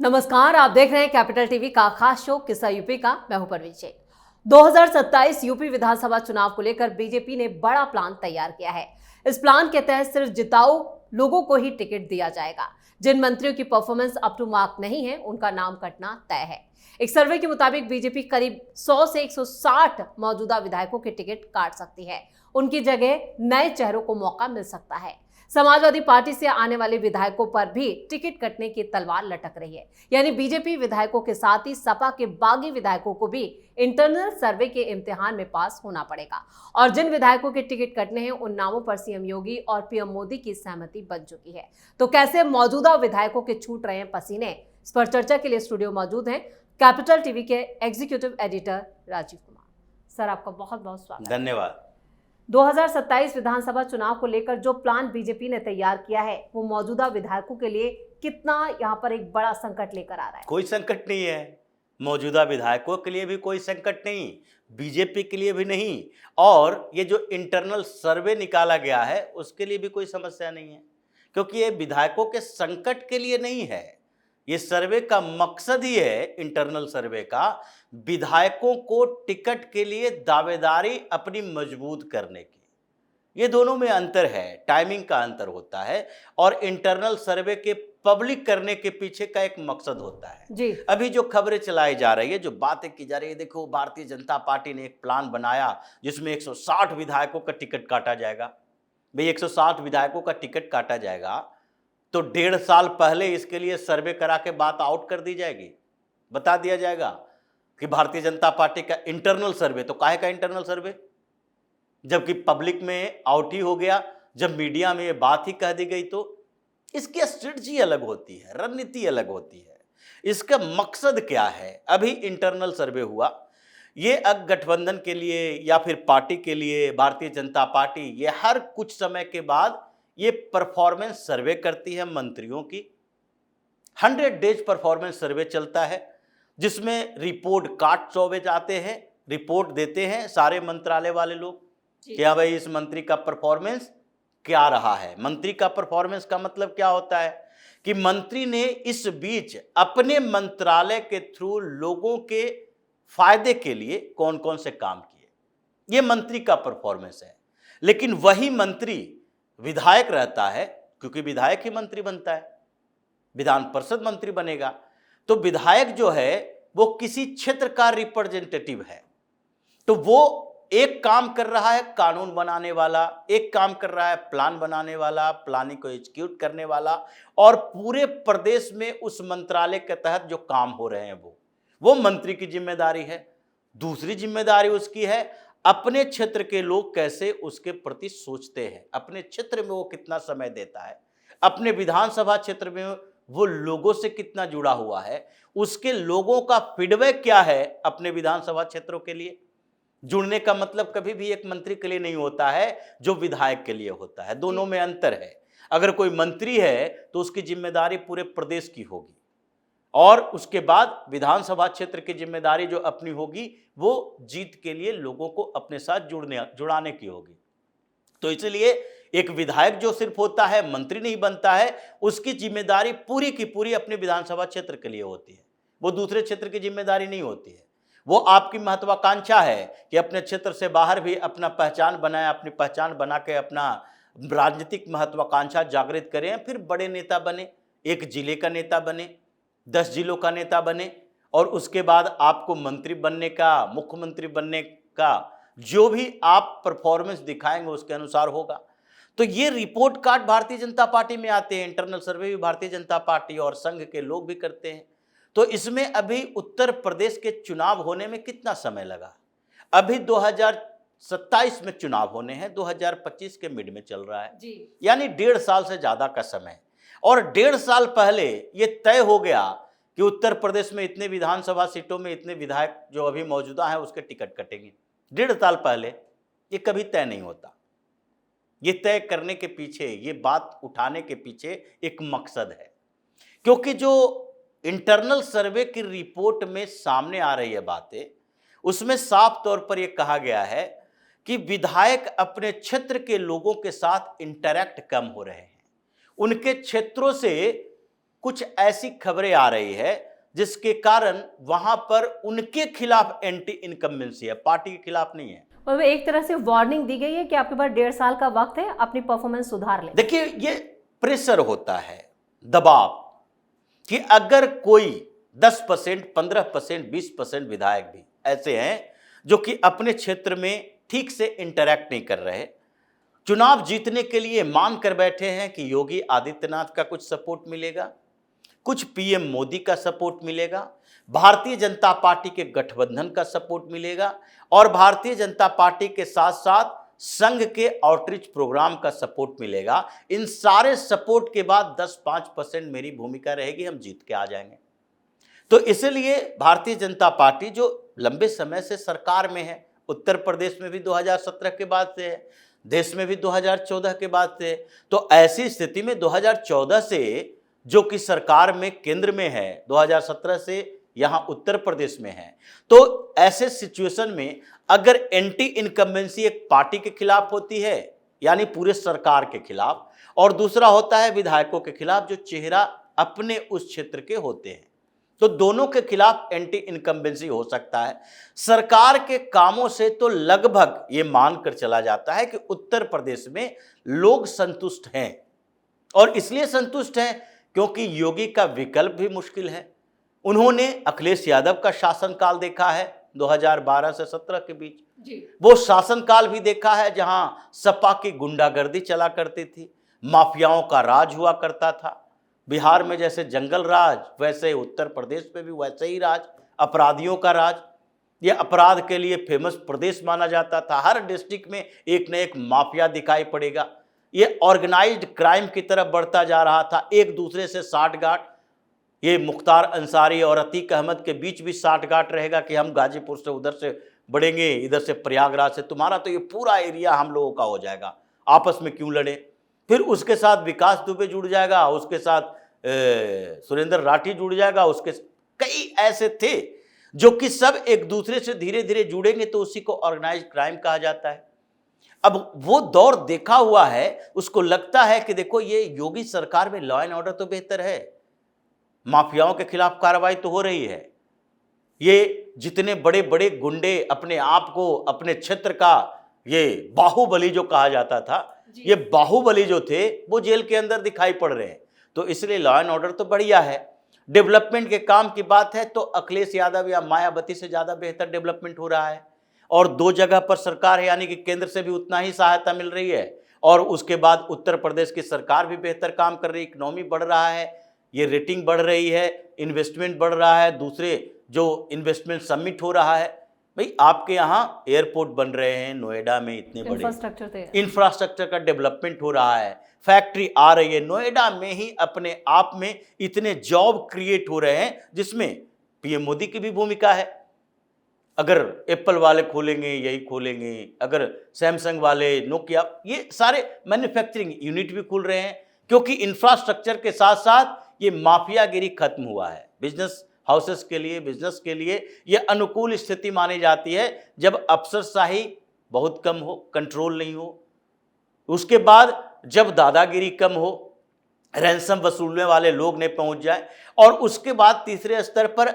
नमस्कार, आप देख रहे हैं कैपिटल टीवी का खास शो किस्सा यूपी का। मैं हूं परवीन शेख। 2027 यूपी विधानसभा चुनाव को लेकर बीजेपी ने बड़ा प्लान तैयार किया है। इस प्लान के तहत सिर्फ जिताऊ लोगों को ही टिकट दिया जाएगा। जिन मंत्रियों की परफॉर्मेंस अप टू मार्क नहीं है, उनका नाम कटना तय है। एक सर्वे के मुताबिक बीजेपी करीब 100 से 160 मौजूदा विधायकों के टिकट काट सकती है। उनकी जगह नए चेहरों को मौका मिल सकता है। समाजवादी पार्टी से आने वाले विधायकों पर भी टिकट कटने की तलवार लटक रही है। यानी बीजेपी विधायकों के साथ ही सपा के बागी विधायकों को भी इंटरनल सर्वे के इम्तिहान में पास होना पड़ेगा। और जिन विधायकों के टिकट कटने हैं, उन नामों पर सीएम योगी और पीएम मोदी की सहमति बन चुकी है। तो कैसे मौजूदा विधायकों के छूट रहे हैं पसीने, इस पर चर्चा के लिए स्टूडियो मौजूद हैं कैपिटल टीवी के executive editor Rajiv Kumar. Sir, आपका बहुत बहुत स्वागत। धन्यवाद। 2027 विधानसभा चुनाव को लेकर जो प्लान बीजेपी ने तैयार किया है, वो मौजूदा विधायकों के लिए कितना यहाँ पर एक बड़ा संकट लेकर आ रहा है? कोई संकट नहीं है, मौजूदा विधायकों के लिए भी कोई संकट नहीं, बीजेपी के लिए भी नहीं, और ये जो इंटरनल सर्वे निकाला गया है उसके लिए भी कोई समस्या नहीं है, क्योंकि ये विधायकों के संकट के लिए नहीं है। ये सर्वे का मकसद ही है, इंटरनल सर्वे का, विधायकों को टिकट के लिए दावेदारी अपनी मजबूत करने की। ये दोनों में अंतर है, टाइमिंग का अंतर होता है, और इंटरनल सर्वे के पब्लिक करने के पीछे का एक मकसद होता है जी। अभी जो खबरें चलाई जा रही है, जो बातें की जा रही है, देखो भारतीय जनता पार्टी ने एक प्लान बनाया जिसमें 160 विधायकों का टिकट काटा जाएगा। भाई 160 विधायकों का टिकट काटा जाएगा तो 1.5 साल पहले इसके लिए सर्वे करा के बात आउट कर दी जाएगी, बता दिया जाएगा कि भारतीय जनता पार्टी का इंटरनल सर्वे। तो काहे का इंटरनल सर्वे, जबकि पब्लिक में आउट ही हो गया, जब मीडिया में ये बात ही कह दी गई। तो इसकी स्ट्रेटजी अलग होती है, रणनीति अलग होती है, इसका मकसद क्या है। अभी इंटरनल सर्वे हुआ, ये गठबंधन के लिए या फिर पार्टी के लिए, भारतीय जनता पार्टी ये हर कुछ समय के बाद ये परफॉर्मेंस सर्वे करती है मंत्रियों की। 100 डेज परफॉर्मेंस सर्वे चलता है, जिसमें रिपोर्ट कार्ड 24 आते हैं, रिपोर्ट देते हैं सारे मंत्रालय वाले लोग कि हाँ भाई इस मंत्री का परफॉर्मेंस क्या रहा है। मंत्री का परफॉर्मेंस का मतलब क्या होता है कि मंत्री ने इस बीच अपने मंत्रालय के थ्रू लोगों के फायदे के लिए कौन कौन से काम किए, ये मंत्री का परफॉर्मेंस है। लेकिन वही मंत्री विधायक रहता है, क्योंकि विधायक ही मंत्री बनता है, विधान परिषद मंत्री बनेगा। तो विधायक जो है वो किसी क्षेत्र का रिप्रेजेंटेटिव है, तो वो एक काम कर रहा है कानून बनाने वाला, एक काम कर रहा है प्लान बनाने वाला, प्लानिंग को एग्जीक्यूट करने वाला, और पूरे प्रदेश में उस मंत्रालय के तहत जो काम हो रहे हैं वो मंत्री की जिम्मेदारी है। दूसरी जिम्मेदारी उसकी है अपने क्षेत्र के लोग कैसे उसके प्रति सोचते हैं, अपने क्षेत्र में वो कितना समय देता है, अपने विधानसभा क्षेत्र में वो लोगों से कितना जुड़ा हुआ है, उसके लोगों का फीडबैक क्या है अपने विधानसभा क्षेत्रों के लिए। जुड़ने का मतलब कभी भी एक मंत्री के लिए नहीं होता है जो विधायक के लिए होता है, दोनों में अंतर है। अगर कोई मंत्री है तो उसकी जिम्मेदारी पूरे प्रदेश की होगी, और उसके बाद विधानसभा क्षेत्र की जिम्मेदारी जो अपनी होगी वो जीत के लिए लोगों को अपने साथ जुड़ाने की होगी। तो इसलिए एक विधायक जो सिर्फ होता है, मंत्री नहीं बनता है, उसकी जिम्मेदारी पूरी की पूरी अपने विधानसभा क्षेत्र के लिए होती है, वो दूसरे क्षेत्र की जिम्मेदारी नहीं होती है। वो आपकी महत्वाकांक्षा है कि अपने क्षेत्र से बाहर भी अपना पहचान बनाए, अपनी पहचान बना के अपना राजनीतिक महत्वाकांक्षा जागृत करें, फिर बड़े नेता बने, एक जिले का नेता बने, 10 जिलों का नेता बने, और उसके बाद आपको मंत्री बनने का, मुख्यमंत्री बनने का जो भी आप परफॉर्मेंस दिखाएंगे उसके अनुसार होगा। तो ये report card Bharatiya Janata party में आते हैं, इंटरनल सर्वे भी भारतीय जनता पार्टी और संघ के लोग भी करते हैं। तो इसमें अभी उत्तर प्रदेश के चुनाव होने में कितना समय लगा, अभी 2027 में चुनाव होने हैं, 2025 के मिड में चल रहा है जी। यानी 1.5 साल से ज्यादा का समय, और 1.5 साल पहले ये तय हो गया कि उत्तर प्रदेश में इतने विधानसभा सीटों में इतने विधायक जो अभी मौजूदा हैं उसके टिकट कटेंगे। 1.5 साल पहले ये कभी तय नहीं होता। ये तय करने के पीछे, ये बात उठाने के पीछे एक मकसद है, क्योंकि जो इंटरनल सर्वे की रिपोर्ट में सामने आ रही है बातें, उसमें साफ तौर पर यह कहा गया है कि विधायक अपने क्षेत्र के लोगों के साथ इंटरैक्ट कम हो रहे हैं, उनके क्षेत्रों से कुछ ऐसी खबरें आ रही है जिसके कारण वहां पर उनके खिलाफ एंटी इनकम्बेंसी है, पार्टी के खिलाफ नहीं है। और एक तरह से वार्निंग दी गई है कि आपके पास 1.5 साल का वक्त है, अपनी परफॉर्मेंस सुधार ले। देखिए, ये प्रेशर होता है, दबाव, कि अगर कोई 10%, 15%, 20% विधायक भी ऐसे हैं जो कि अपने क्षेत्र में ठीक से इंटरैक्ट नहीं कर रहे, चुनाव जीतने के लिए मान कर बैठे हैं कि योगी आदित्यनाथ का कुछ सपोर्ट मिलेगा, कुछ पीएम मोदी का सपोर्ट मिलेगा, भारतीय जनता पार्टी के गठबंधन का सपोर्ट मिलेगा और भारतीय जनता पार्टी के साथ साथ संघ के आउटरीच प्रोग्राम का सपोर्ट मिलेगा। इन सारे सपोर्ट के बाद 10-5% मेरी भूमिका रहेगी, हम जीत के आ जाएंगे। तो इसलिए भारतीय जनता पार्टी जो लंबे समय से सरकार में है, उत्तर प्रदेश में भी 2017 के बाद से है, देश में भी 2014 के बाद से है, तो ऐसी स्थिति में 2014 से जो कि सरकार में केंद्र में है, 2017 से यहां उत्तर प्रदेश में है, तो ऐसे सिचुएशन में अगर एंटी इनकम्बेंसी एक पार्टी के खिलाफ होती है, यानी पूरे सरकार के खिलाफ, और दूसरा होता है विधायकों के खिलाफ जो चेहरा अपने उस क्षेत्र के होते हैं, तो दोनों के खिलाफ एंटी इनकम्बेंसी हो सकता है। सरकार के कामों से तो लगभग ये मानकर चला जाता है कि उत्तर प्रदेश में लोग संतुष्ट हैं, और इसलिए संतुष्ट हैं क्योंकि योगी का विकल्प भी मुश्किल है। उन्होंने अखिलेश यादव का शासनकाल देखा है 2012 से 17 के बीच जी। वो शासनकाल भी देखा है जहां सपा की गुंडागर्दी चला करती थी, माफियाओं का राज हुआ करता था। बिहार में जैसे जंगल राज, वैसे उत्तर प्रदेश में भी वैसे ही राज, अपराधियों का राज। ये अपराध के लिए फेमस प्रदेश माना जाता था। हर डिस्ट्रिक्ट में एक न एक माफिया दिखाई पड़ेगा। ये ऑर्गेनाइज्ड क्राइम की तरफ बढ़ता जा रहा था, एक दूसरे से साठगांठ। ये मुख्तार अंसारी और अतीक अहमद के बीच भी साठगांठ रहेगा कि हम गाजीपुर से उधर से बढ़ेंगे, इधर से प्रयागराज से, तुम्हारा तो ये पूरा एरिया हम लोगों का हो जाएगा, आपस में क्यों लड़े। फिर उसके साथ विकास दुबे जुड़ जाएगा, उसके साथ सुरेंद्र राठी जुड़ जाएगा, उसके कई ऐसे थे जो कि सब एक दूसरे से धीरे धीरे जुड़ेंगे, तो उसी को ऑर्गेनाइज्ड क्राइम कहा जाता है। अब वो दौर देखा हुआ है, उसको लगता है कि देखो ये योगी सरकार में लॉ एंड ऑर्डर तो बेहतर है, माफियाओं के खिलाफ कार्रवाई तो हो रही है, ये जितने बड़े बड़े गुंडे अपने आप को अपने क्षेत्र का ये बाहुबली जो कहा जाता था, ये बाहुबली जो थे वो जेल के अंदर दिखाई पड़ रहे हैं। तो इसलिए लॉ एंड ऑर्डर तो बढ़िया है। डेवलपमेंट के काम की बात है तो अखिलेश यादव या मायावती से ज्यादा बेहतर डेवलपमेंट हो रहा है, और 2 जगह पर सरकार है, यानी कि केंद्र से भी उतना ही सहायता मिल रही है, और उसके बाद उत्तर प्रदेश की सरकार भी बेहतर काम कर रही है, इकोनॉमी बढ़ रहा है, ये रेटिंग बढ़ रही है, इन्वेस्टमेंट बढ़ रहा है, दूसरे जो इन्वेस्टमेंट समिट हो रहा है। भाई आपके यहाँ एयरपोर्ट बन रहे हैं नोएडा में, इतने बड़े इंफ्रास्ट्रक्चर का डेवलपमेंट हो रहा है, फैक्ट्री आ रही है नोएडा में ही, अपने आप में इतने जॉब क्रिएट हो रहे हैं जिसमें पीएम मोदी की भी भूमिका है। अगर एप्पल वाले खोलेंगे यही खोलेंगे, अगर सैमसंग वाले, नोकिया, ये सारे मैन्युफैक्चरिंग यूनिट भी खुल रहे हैं, क्योंकि इंफ्रास्ट्रक्चर के साथ साथ ये माफियागिरी खत्म हुआ है। बिजनेस हाउसेस के लिए, बिजनेस के लिए ये अनुकूल स्थिति मानी जाती है जब अफसरशाही बहुत कम हो, कंट्रोल नहीं हो, उसके बाद जब दादागिरी कम हो, रैंसम वसूलने वाले लोग नहीं पहुंच जाए, और उसके बाद तीसरे स्तर पर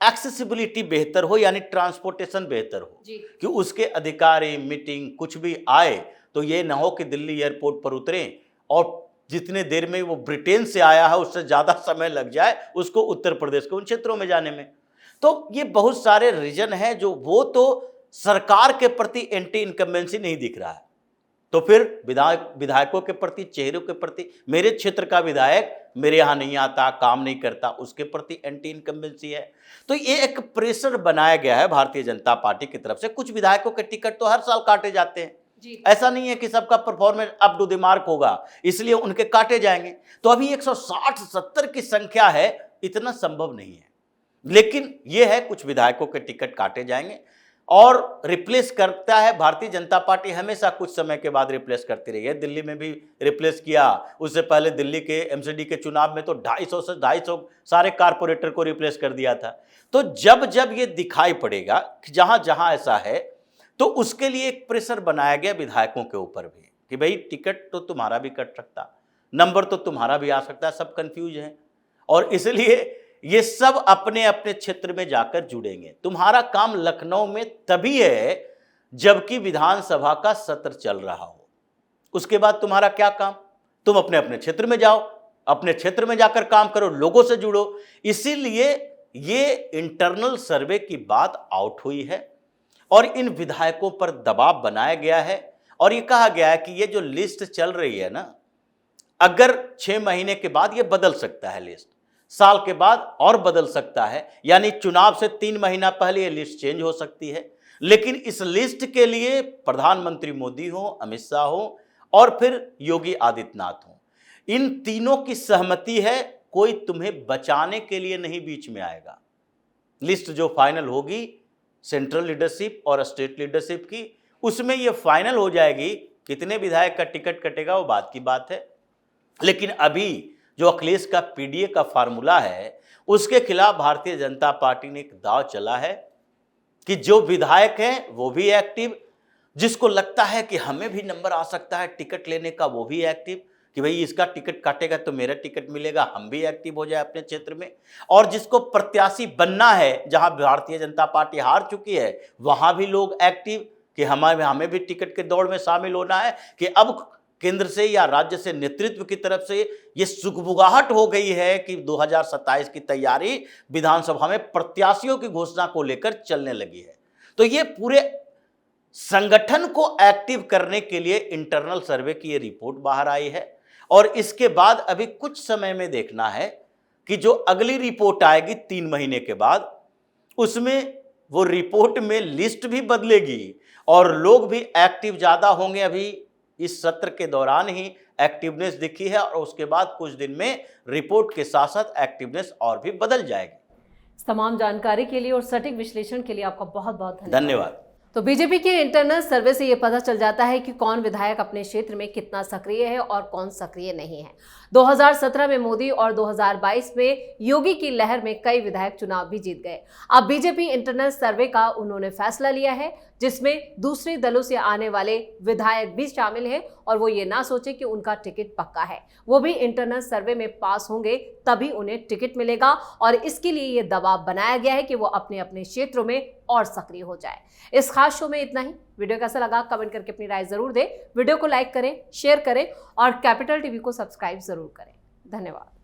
एक्सेसिबिलिटी बेहतर हो, यानी ट्रांसपोर्टेशन बेहतर हो कि उसके अधिकारी, मीटिंग कुछ भी आए तो ये ना हो कि दिल्ली एयरपोर्ट पर उतरें और जितने देर में वो ब्रिटेन से आया है उससे ज़्यादा समय लग जाए उसको उत्तर प्रदेश के उन क्षेत्रों में जाने में। तो ये बहुत सारे रीजन हैं जो, वो तो सरकार के प्रति एंटी इनकम्बेंसी नहीं दिख रहा है, तो फिर विधायकों के प्रति, चेहरों के प्रति, मेरे क्षेत्र का विधायक मेरे यहाँ नहीं आता, काम नहीं करता, उसके प्रति एंटी इनकम्बेंसी है। तो ये एक प्रेशर बनाया गया है भारतीय जनता पार्टी की तरफ से। कुछ विधायकों के टिकट तो हर साल काटे जाते हैं, ऐसा नहीं है कि सबका performance up to the mark होगा इसलिए उनके काटे जाएंगे। तो अभी 160-70 की संख्या है, इतना संभव नहीं है, लेकिन यह है कुछ विधायकों के टिकट काटे जाएंगे और रिप्लेस करता है। भारतीय जनता पार्टी हमेशा कुछ समय के बाद रिप्लेस करती रही है, दिल्ली में भी रिप्लेस किया, उससे पहले दिल्ली के एमसीडी के चुनाव में तो 250 से 250 सारे कारपोरेटर को रिप्लेस कर दिया था। तो जब जब ये दिखाई पड़ेगा कि जहां जहां ऐसा है, तो उसके लिए एक प्रेशर बनाया गया विधायकों के ऊपर भी कि भाई टिकट तो तुम्हारा भी कट सकता, नंबर तो तुम्हारा भी आ सकता है, सब कंफ्यूज हैं। और इसलिए ये सब अपने अपने क्षेत्र में जाकर जुड़ेंगे। तुम्हारा काम लखनऊ में तभी है जबकि विधानसभा का सत्र चल रहा हो। उसके बाद तुम्हारा क्या काम? तुम अपने अपने क्षेत्र में जाओ, अपने क्षेत्र में जाकर काम करो, लोगों से जुड़ो। इसीलिए ये इंटरनल सर्वे की बात आउट हुई है और इन विधायकों पर दबाव बनाया गया है और ये कहा गया है कि ये जो लिस्ट चल रही है ना, अगर 6 महीने के बाद ये बदल सकता है लिस्ट, साल के बाद और बदल सकता है, यानी चुनाव से 3 महीना पहले ये लिस्ट चेंज हो सकती है। लेकिन इस लिस्ट के लिए प्रधानमंत्री मोदी हो, अमित शाह हो और फिर योगी आदित्यनाथ हो, इन तीनों की सहमति है। कोई तुम्हें बचाने के लिए नहीं बीच में आएगा। लिस्ट जो फाइनल होगी सेंट्रल लीडरशिप और स्टेट लीडरशिप की, उसमें यह फाइनल हो जाएगी। कितने विधायक का टिकट कटेगा वो बात की बात है। लेकिन अभी जो अखिलेश का पीडीए का फार्मूला है, उसके खिलाफ भारतीय जनता पार्टी ने एक दांव चला है कि जो विधायक हैं वो भी एक्टिव, जिसको लगता है कि हमें भी नंबर आ सकता है टिकट लेने का वो भी एक्टिव, कि भाई इसका टिकट काटेगा तो मेरा टिकट मिलेगा, हम भी एक्टिव हो जाए अपने क्षेत्र में। और जिसको प्रत्याशी बनना है, जहां भारतीय जनता पार्टी हार चुकी है वहां भी लोग एक्टिव कि हमें भी टिकट के दौड़ में शामिल होना है, कि अब केंद्र से या राज्य से नेतृत्व की तरफ से ये सुगबुगाहट हो गई है कि 2027 की तैयारी विधानसभा में प्रत्याशियों की घोषणा को लेकर चलने लगी है। तो ये पूरे संगठन को एक्टिव करने के लिए इंटरनल सर्वे की ये रिपोर्ट बाहर आई है और इसके बाद अभी कुछ समय में देखना है कि जो अगली रिपोर्ट आएगी 3 महीने के बाद, उसमें वो रिपोर्ट में लिस्ट भी बदलेगी और लोग भी एक्टिव ज्यादा होंगे। अभी इस सत्र के दौरान ही एक्टिवनेस दिखी है और उसके बाद कुछ दिन में रिपोर्ट के साथ साथ एक्टिवनेस और भी बदल जाएगी। तमाम जानकारी के लिए और सटीक विश्लेषण के लिए आपका बहुत बहुत धन्यवाद। तो बीजेपी के इंटरनल सर्वे से ये पता चल जाता है कि कौन विधायक अपने क्षेत्र में कितना सक्रिय है और कौन सक्रिय नहीं है। 2017 में मोदी और 2022 में योगी की लहर में कई विधायक चुनाव भी जीत गए। अब बीजेपी इंटरनल सर्वे का उन्होंने फैसला लिया है जिसमें दूसरे दलों से आने वाले विधायक भी शामिल हैं और वो ये ना सोचे कि उनका टिकट पक्का है, वो भी इंटरनल सर्वे में पास होंगे तभी उन्हें टिकट मिलेगा और इसके लिए ये दबाव बनाया गया है कि वो अपने अपने क्षेत्रों में और सक्रिय हो जाए। इस खास शो में इतना ही। वीडियो कैसा लगा कमेंट करके अपनी राय जरूर दें। वीडियो को लाइक करें, शेयर करें और कैपिटल टीवी को सब्सक्राइब जरूर करें। धन्यवाद।